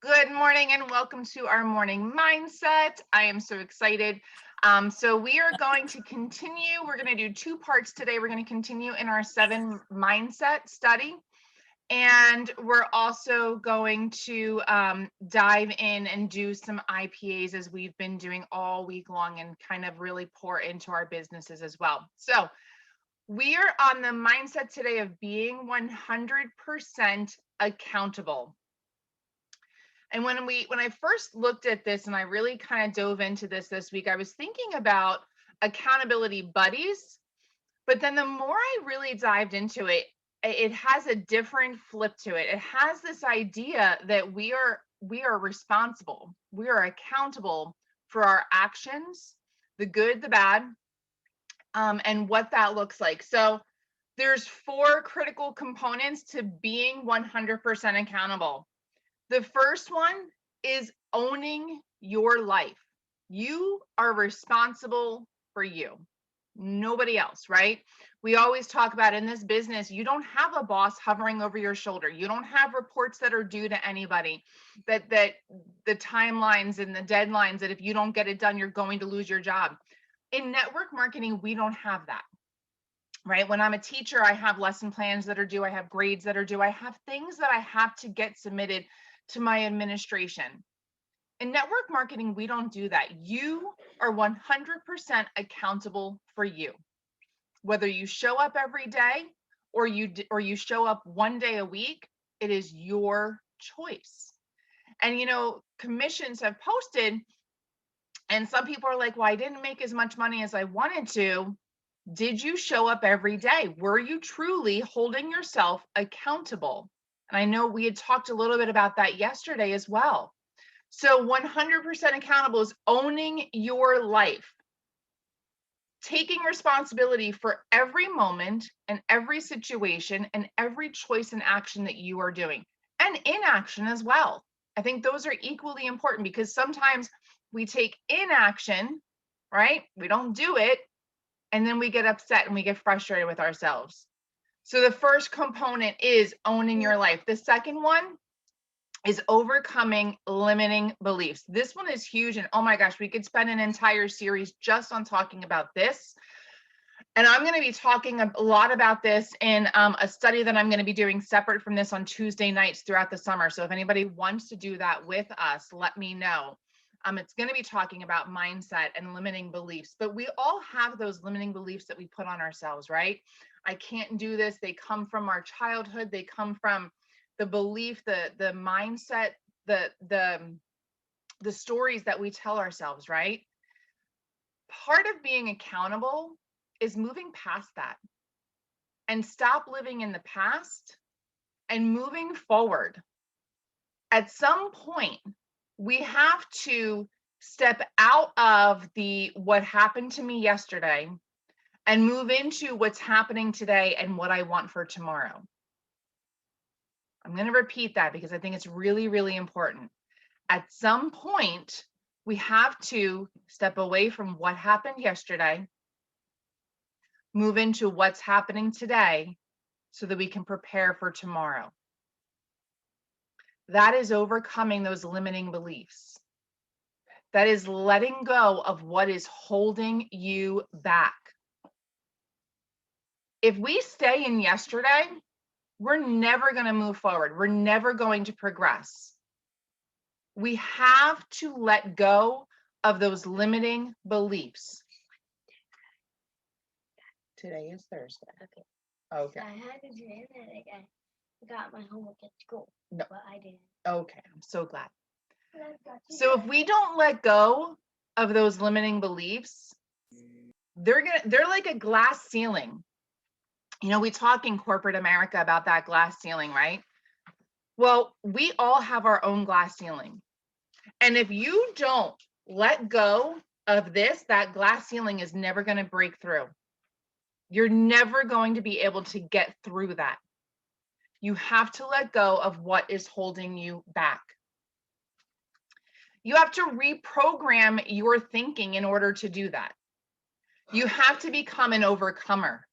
Good morning and welcome to our morning mindset. I am so excited. So we are going to continue. We're going to do two parts today. We're going to continue in our 7 mindset study. And we're also going to dive in and do some IPAs as we've been doing all week long and kind of really pour into our businesses as well. So we are on the mindset today of being 100% accountable. And when I first looked at this and I really kind of dove into this week, I was thinking about accountability buddies. But then the more I really dived into it, it has a different flip to it. It has this idea that we are responsible. We are accountable for our actions, the good, the bad, and what that looks like. So there's 4 critical components to being 100% accountable. The first one is owning your life. You are responsible for you, nobody else, right? We always talk about in this business, you don't have a boss hovering over your shoulder. You don't have reports that are due to anybody, that the timelines and the deadlines that if you don't get it done, you're going to lose your job. In network marketing, we don't have that. Right? When I'm a teacher, I have lesson plans that are due. I have grades that are due. I have things that I have to get submitted to my administration. In network marketing, we don't do that. You are 100% accountable for you. Whether you show up every day or you show up one day a week, it is your choice. And commissions have posted, and some people are like, well, I didn't make as much money as I wanted to. Did you show up every day? Were you truly holding yourself accountable? And I know we had talked a little bit about that yesterday as well. So 100% accountable is owning your life, taking responsibility for every moment and every situation and every choice and action that you are doing, and inaction as well. I think those are equally important because sometimes we take inaction, right? We don't do it. And then we get upset and we get frustrated with ourselves. So the first component is owning your life. The second one is overcoming limiting beliefs. This one is huge. And oh my gosh, we could spend an entire series just on talking about this. And I'm going to be talking a lot about this in a study that I'm going to be doing separate from this on Tuesday nights throughout the summer. So if anybody wants to do that with us, let me know. It's going to be talking about mindset and limiting beliefs, but we all have those limiting beliefs that we put on ourselves, right? I can't do this. They come from our childhood. They come from the belief, the mindset, the stories that we tell ourselves, right? Part of being accountable is moving past that and stop living in the past and moving forward. At some point, we have to step out of the what happened to me yesterday and move into what's happening today and what I want for tomorrow. I'm going to repeat that because I think it's really, really important. At some point, we have to step away from what happened yesterday, move into what's happening today so that we can prepare for tomorrow. That is overcoming those limiting beliefs. That is letting go of what is holding you back. If we stay in yesterday, we're never going to move forward. We're never going to progress. We have to let go of those limiting beliefs. Today is Thursday. Okay. I had to do it and I got my homework at school. No. But I didn't. Okay, I'm so glad. So if we don't let go of those limiting beliefs, they're like a glass ceiling. We talk in corporate America about that glass ceiling, right? Well, we all have our own glass ceiling. And if you don't let go of this, that glass ceiling is never going to break through. You're never going to be able to get through that. You have to let go of what is holding you back. You have to reprogram your thinking in order to do that. You have to become an overcomer.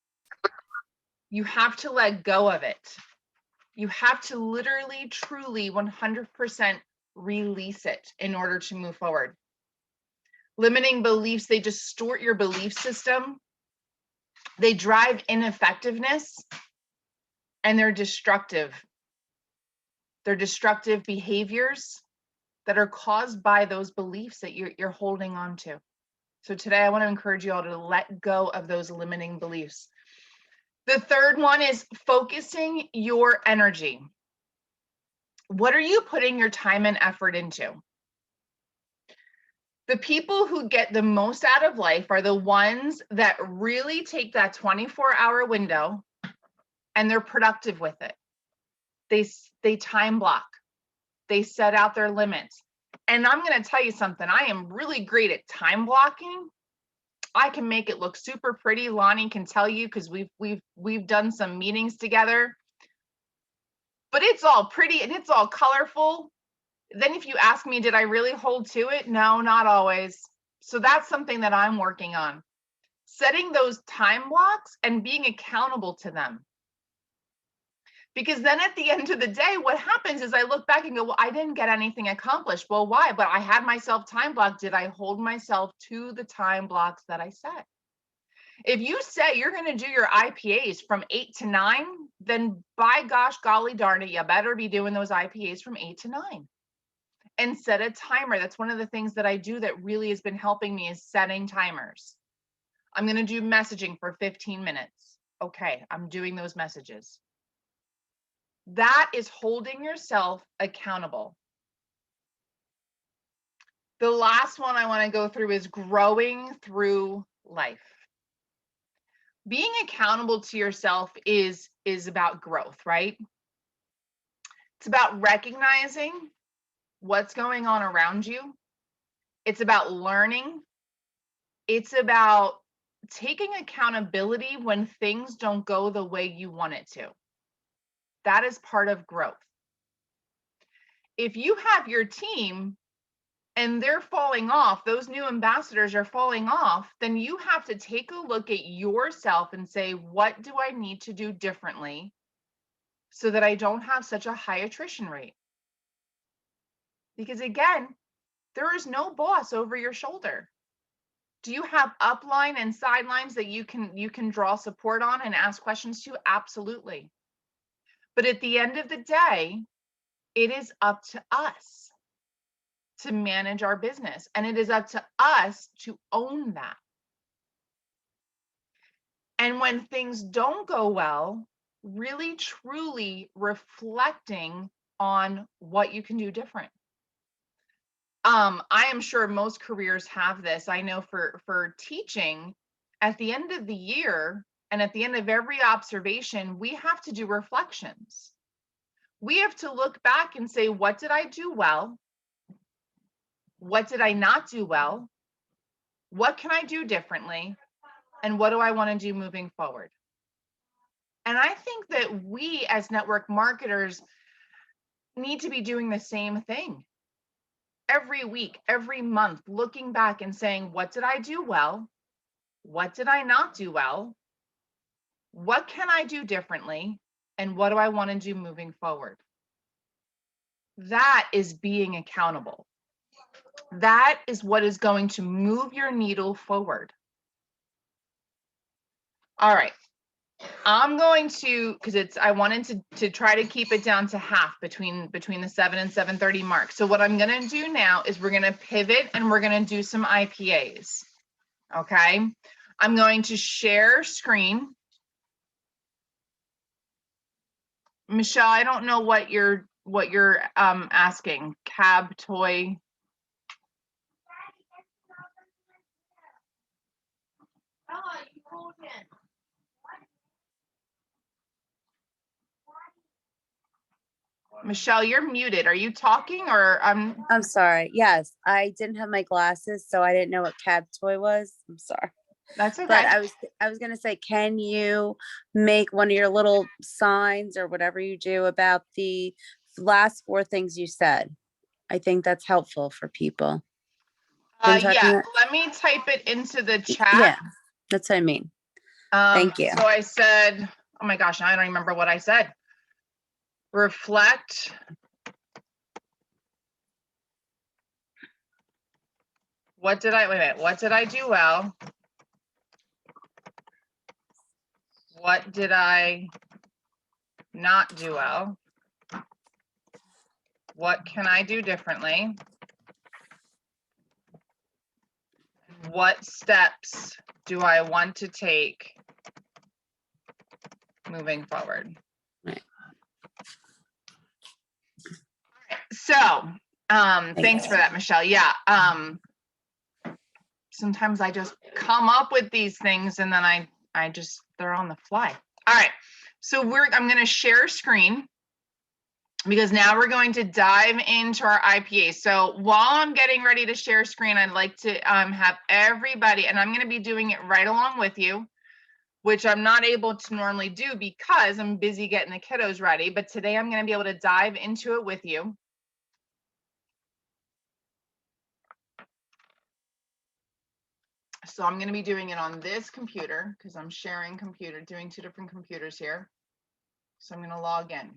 You have to let go of it. You have to literally, truly, 100% release it in order to move forward. Limiting beliefs, they distort your belief system. They drive ineffectiveness, and they're destructive. They're destructive behaviors that are caused by those beliefs that you're holding on to. So today I want to encourage you all to let go of those limiting beliefs. The third one is focusing your energy. What are you putting your time and effort into? The people who get the most out of life are the ones that really take that 24-hour window and they're productive with it. They time block. They set out their limits. And I'm going to tell you something. I am really great at time blocking. I can make it look super pretty. Lonnie can tell you because we've done some meetings together. But it's all pretty and it's all colorful. Then if you ask me, did I really hold to it? No, not always. So that's something that I'm working on. Setting those time blocks and being accountable to them. Because then at the end of the day, what happens is I look back and go, well, I didn't get anything accomplished. Well, why? But I had myself time blocked. Did I hold myself to the time blocks that I set? If you say you're going to do your IPAs from 8 to 9, then by gosh, golly darn it, you better be doing those IPAs from 8 to 9. And set a timer. That's one of the things that I do that really has been helping me is setting timers. I'm going to do messaging for 15 minutes. Okay, I'm doing those messages. That is holding yourself accountable. The last one I want to go through is growing through life. Being accountable to yourself is about growth, right? It's about recognizing what's going on around you. It's about learning. It's about taking accountability when things don't go the way you want it to. That is part of growth. If you have your team and they're falling off, those new ambassadors are falling off, then you have to take a look at yourself and say, what do I need to do differently so that I don't have such a high attrition rate? Because again, there is no boss over your shoulder. Do you have upline and sidelines that you can draw support on and ask questions to? Absolutely. But at the end of the day, it is up to us to manage our business, and it is up to us to own that. And when things don't go well, really truly reflecting on what you can do different. I am sure most careers have this. I know for teaching, at the end of the year and at the end of every observation, we have to do reflections. We have to look back and say, what did I do well? What did I not do well? What can I do differently? And what do I want to do moving forward? And I think that we as network marketers need to be doing the same thing. Every week, every month, looking back and saying, what did I do well? What did I not do well? What can I do differently? And what do I want to do moving forward? That is being accountable. That is what is going to move your needle forward. All right. I'm going to, because I wanted to try to keep it down to half between the 7 and 7:30 mark. So what I'm going to do now is we're going to pivot and we're going to do some IPAs. Okay. I'm going to share screen. Michelle, I don't know what you're asking. Cab toy. Michelle, you're muted. Are you talking or I'm sorry. Yes, I didn't have my glasses, so I didn't know what cab toy was. I'm sorry. That's okay. But I was gonna say, can you make one of your little signs or whatever you do about the last 4 things you said? I think that's helpful for people. Yeah, let me type it into the chat. Yeah, that's what I mean. Thank you. So I said, oh my gosh, I don't remember what I said. Reflect What did I, wait a minute, what did I do well? What did I not do well? What can I do differently? What steps do I want to take moving forward? Right. So, thanks for that, Michelle. Yeah. Sometimes I just come up with these things and then I just, they're on the fly. All right. So I'm going to share screen because now we're going to dive into our IPA. So while I'm getting ready to share screen, I'd like to have everybody, and I'm going to be doing it right along with you, which I'm not able to normally do because I'm busy getting the kiddos ready. But today I'm going to be able to dive into it with you. So I'm going to be doing it on this computer because I'm sharing computer, doing two different computers here. So I'm going to log in.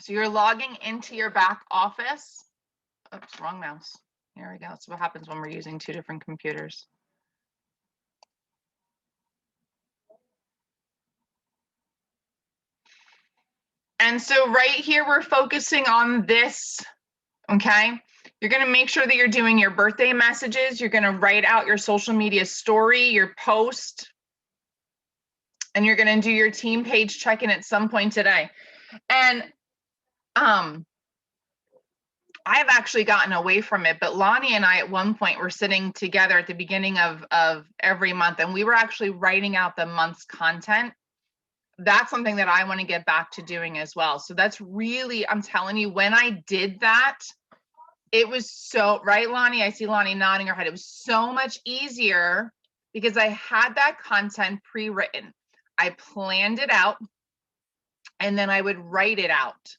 So you're logging into your back office. Oops, wrong mouse. Here we go. That's what happens when we're using two different computers. And so right here, we're focusing on this, okay? You're gonna make sure that you're doing your birthday messages. You're gonna write out your social media story, your post, and you're gonna do your team page check-in at some point today. And I've actually gotten away from it, but Lonnie and I at one point were sitting together at the beginning of every month, and we were actually writing out the month's content. That's something that I want to get back to doing as well. So that's really, I'm telling you, when I did that, it was so, right, Lonnie? I see Lonnie nodding her head. It was so much easier because I had that content pre-written. I planned it out and then I would write it out.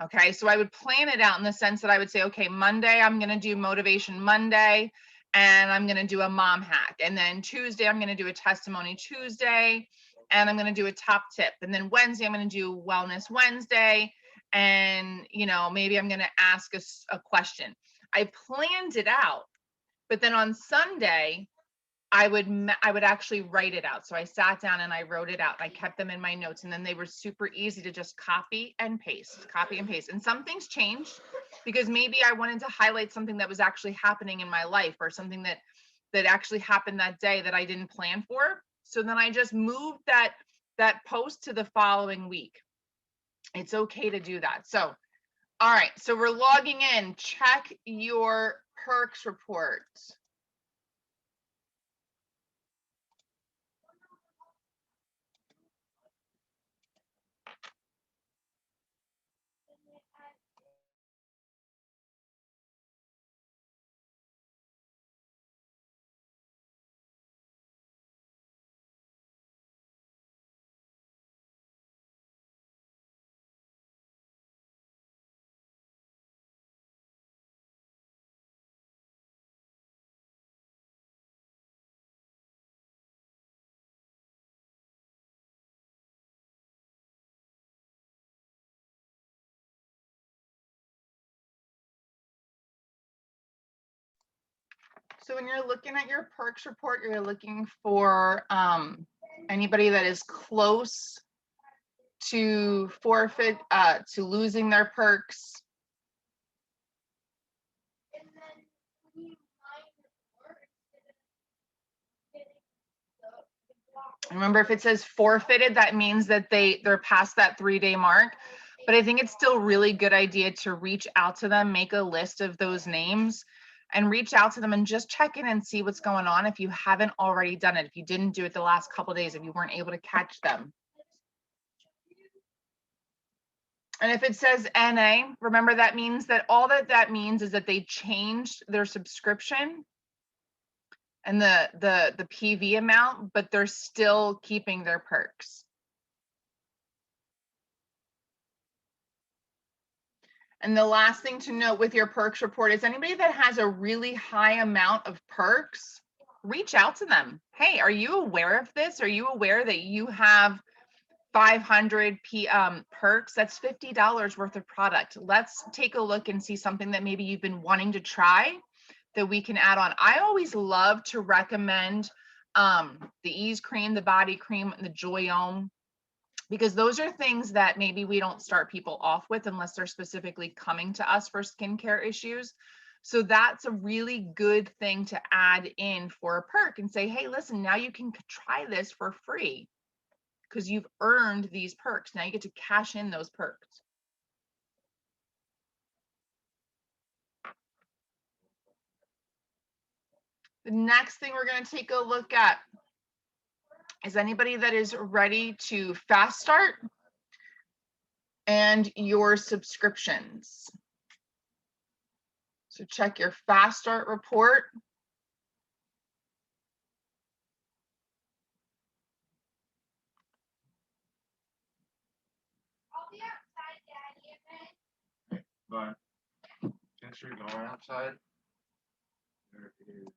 Okay, so I would plan it out in the sense that I would say, okay, Monday, I'm going to do Motivation Monday and I'm going to do a mom hack. And then Tuesday, I'm going to do a testimony Tuesday and I'm going to do a top tip. And then Wednesday, I'm going to do Wellness Wednesday. And, you know, maybe I'm going to ask a question. I planned it out, but then on Sunday, I would actually write it out. So I sat down and I wrote it out. I kept them in my notes and then they were super easy to just copy and paste. And some things changed because maybe I wanted to highlight something that was actually happening in my life or something that actually happened that day that I didn't plan for. So then I just moved that post to the following week. It's okay to do that. So, all right. So we're logging in. Check your perks report. So when you're looking at your perks report, you're looking for anybody that is close to forfeit, to losing their perks. Remember, if it says forfeited, that means that they're past that 3-day mark. But I think it's still really good idea to reach out to them, make a list of those names and reach out to them and just check in and see what's going on if you haven't already done it, if you didn't do it the last couple of days, if you weren't able to catch them. And if it says NA, remember that means that all that means is that they changed their subscription and the PV amount, but they're still keeping their perks. And the last thing to note with your perks report is anybody that has a really high amount of perks, reach out to them. Hey, are you aware of this? Are you aware that you have 500 perks? That's $50 worth of product. Let's take a look and see something that maybe you've been wanting to try that we can add on. I always love to recommend the Ease Cream, the Body Cream, and the Joyome, because those are things that maybe we don't start people off with unless they're specifically coming to us for skincare issues. So that's a really good thing to add in for a perk and say, hey, listen, now you can try this for free because you've earned these perks. Now you get to cash in those perks. The next thing we're going to take a look at is anybody that is ready to fast start and your subscriptions. So check your fast start report. But since you're going outside, there is.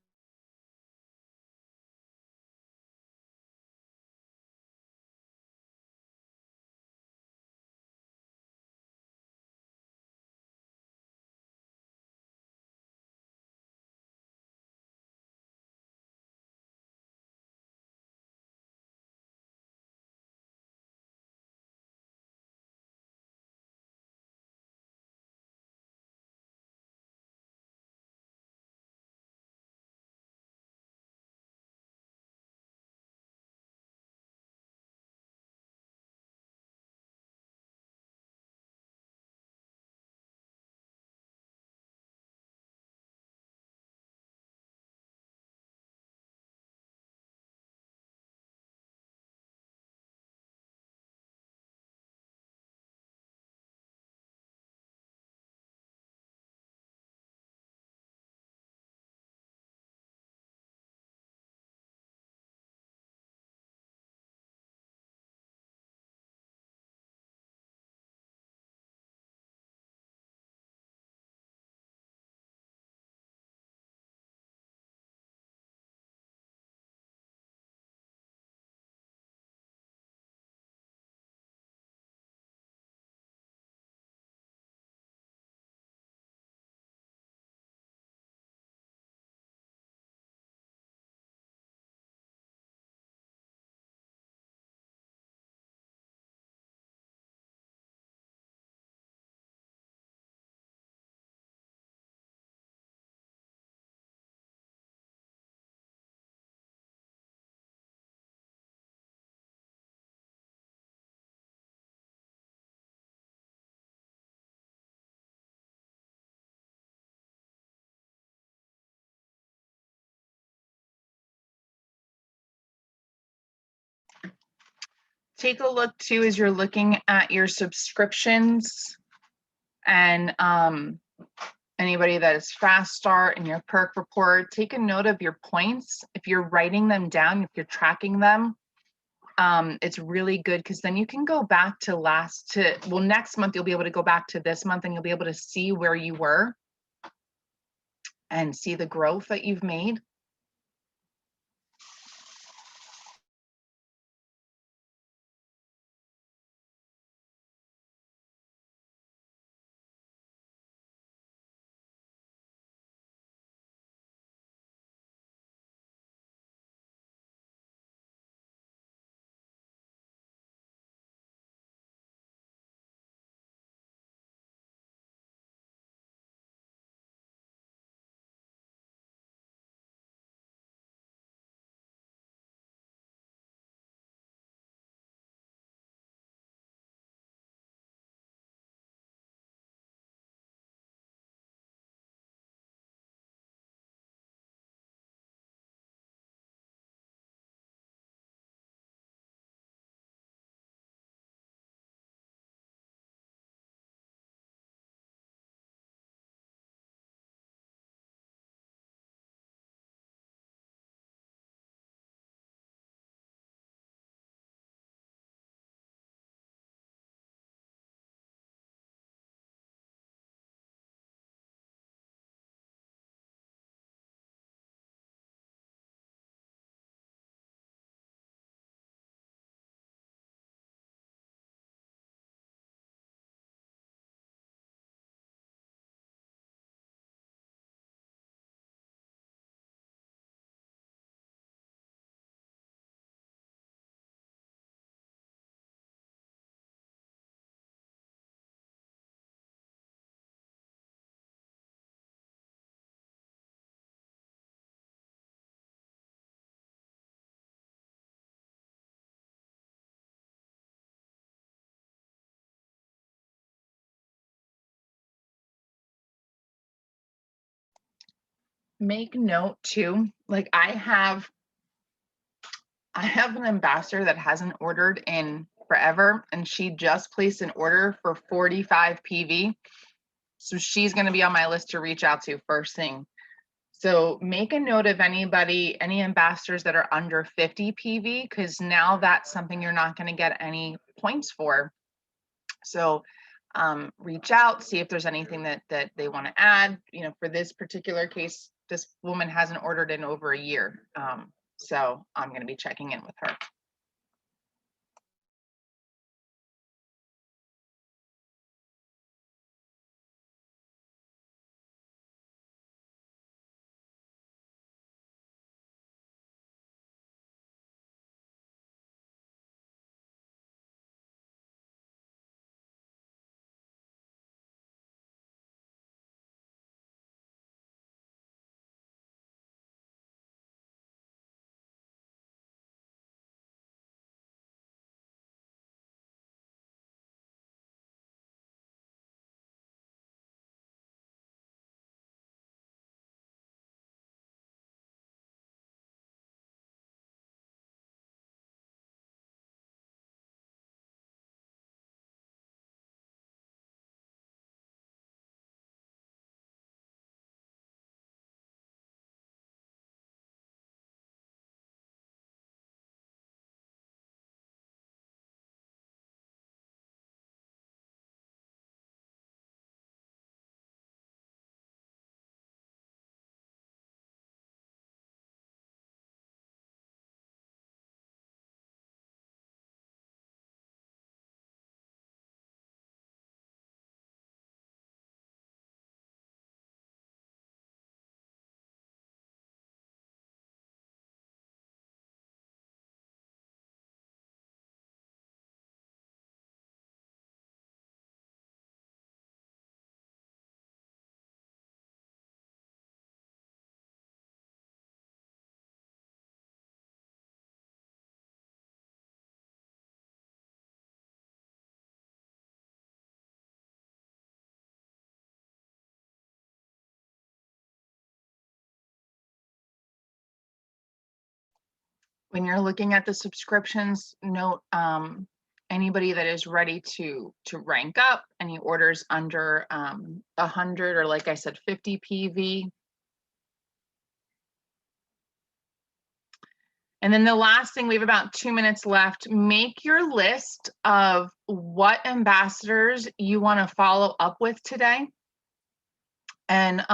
Take a look too as you're looking at your subscriptions and anybody that is fast start and your perk report, take a note of your points. If you're writing them down, if you're tracking them, it's really good because then you can go back to next month, you'll be able to go back to this month and you'll be able to see where you were and see the growth that you've made. make note too, like I have an ambassador that hasn't ordered in forever, and she just placed an order for 45 PV. So she's going to be on my list to reach out to first thing. So make a note of anybody, any ambassadors that are under 50 PV, because now that's something you're not going to get any points for. So reach out, see if there's anything that they want to add. You know, for this particular case, this woman hasn't ordered in over a year. So I'm going to be checking in with her. When you're looking at the subscriptions, note anybody that is ready to rank up, any orders under 100 or, like I said, 50 PV. And then the last thing, we have about 2 minutes left. Make your list of what ambassadors you want to follow up with today, and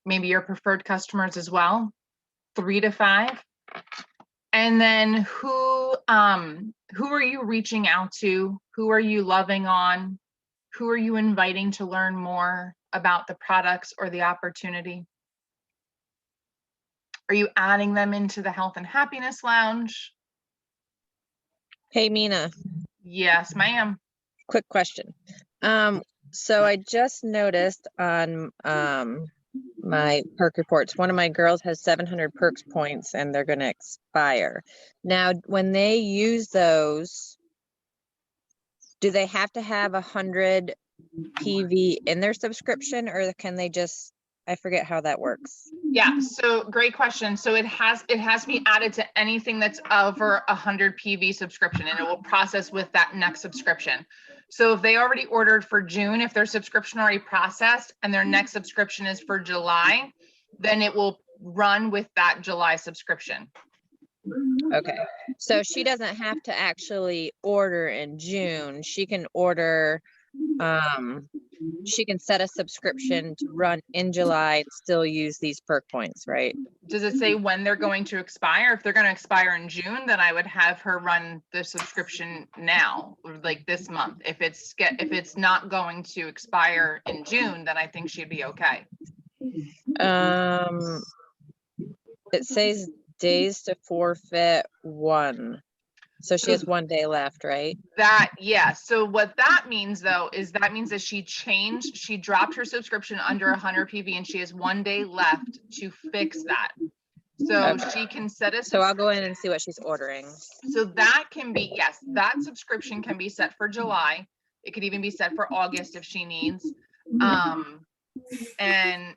maybe your preferred customers as well, 3 to 5. And then who are you reaching out to? Who are you loving on? Who are you inviting to learn more about the products or the opportunity? Are you adding them into the Health and Happiness Lounge? Hey, Mina, Yes, ma'am. quick question. So I just noticed on my perk reports, one of my girls has 700 perks points and they're going to expire. Now, when they use those, do they have to have 100 PV in their subscription, or can they just, I forget how that works. Yeah, so great question. So it has to be added to anything that's over 100 PV subscription, and it will process with that next subscription. So if they already ordered for June, if their subscription already processed and their next subscription is for July, then it will run with that July subscription. Okay, so she doesn't have to actually order in June. She can order, she can set a subscription to run in July and still use these perk points, right? Does it say when they're going to expire? If they're going to expire in June, then I would have her run the subscription now, like this month. If it's not going to expire in June, then I think she'd be okay. It says days to forfeit 1. So she has 1 day left, right? Yeah. So what that means though, is that means that she dropped her subscription under 100 PV and she has 1 day left to fix that. So Okay. she can set a, So I'll go in and see what she's ordering. so that can be, yes, that subscription can be set for July. It could even be set for August if she needs. And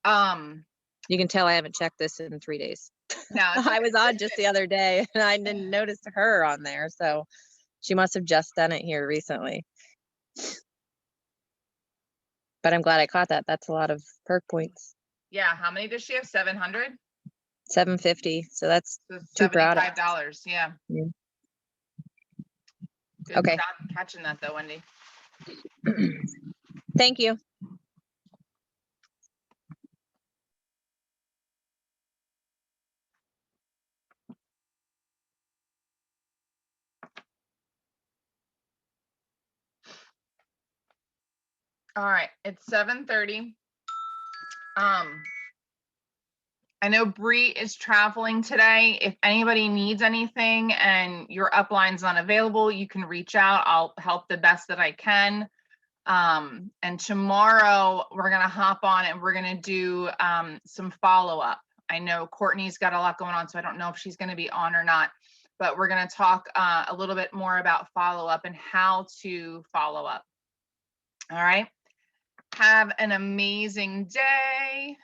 You can tell I haven't checked this in 3 days. No, it's I was on just the other day and I didn't notice her on there. So she must have just done it here recently. But I'm glad I caught that. That's a lot of perk points. yeah, how many does she have? 700? 750. So that's So Too proud of- $75, yeah. Yeah. Good Okay. job catching that though, Wendy. Thank you. All right, it's 7:30. I know Bree is traveling today. If anybody needs anything and your upline's not available, you can reach out. I'll help the best that I can. And tomorrow we're gonna hop on and we're gonna do some follow-up. I know Courtney's got a lot going on, so I don't know if she's gonna be on or not, but we're gonna talk a little bit more about follow-up and how to follow up. All right. Have an amazing day.